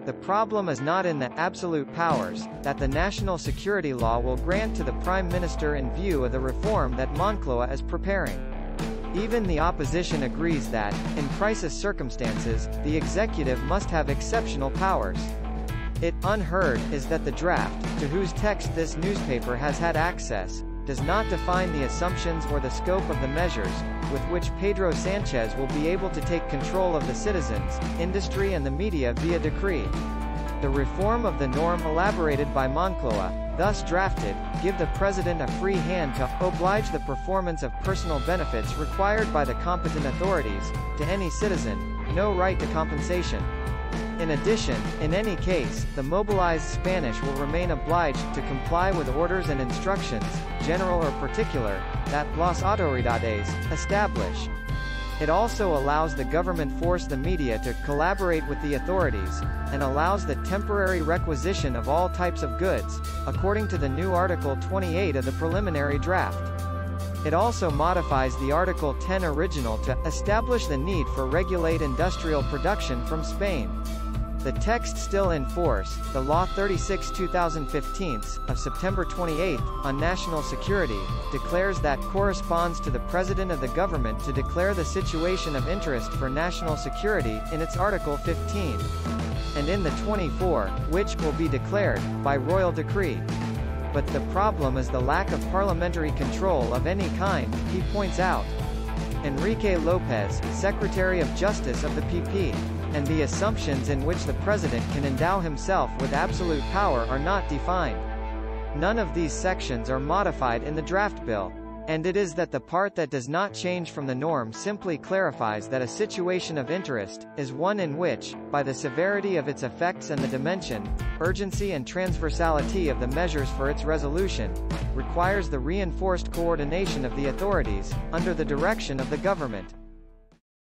The problem is not in the absolute powers that the national security law will grant to the Prime Minister in view of the reform that Moncloa is preparing. Even the opposition agrees that, in crisis circumstances, the executive must have exceptional powers. It, unheard, is that the draft, to whose text this newspaper has had access, does not define the assumptions or the scope of the measures, with which Pedro Sánchez will be able to take control of the citizens, industry and the media via decree. The reform of the norm elaborated by Moncloa, thus drafted, give the President a free hand to oblige the performance of personal benefits required by the competent authorities, to any citizen, no right to compensation. In addition, in any case, the mobilized Spanish will remain obliged to comply with orders and instructions, general or particular, that las autoridades establish. It also allows the government force the media to collaborate with the authorities, and allows the temporary requisition of all types of goods, according to the new Article 28 of the preliminary draft. It also modifies the Article 10 original to establish the need for regulate industrial production from Spain. The text still in force, the Law 36/2015, of September 28, on national security, declares that corresponds to the President of the government to declare the situation of interest for national security, in its Article 15. And in the 24, which will be declared, by royal decree. But the problem is the lack of parliamentary control of any kind, he points out. Enrique Lopez, Secretary of Justice of the PP, and the assumptions in which the President can endow himself with absolute power are not defined. None of these sections are modified in the draft bill. And it is that the part that does not change from the norm simply clarifies that a situation of interest is one in which, by the severity of its effects and the dimension, urgency and transversality of the measures for its resolution, requires the reinforced coordination of the authorities, under the direction of the government.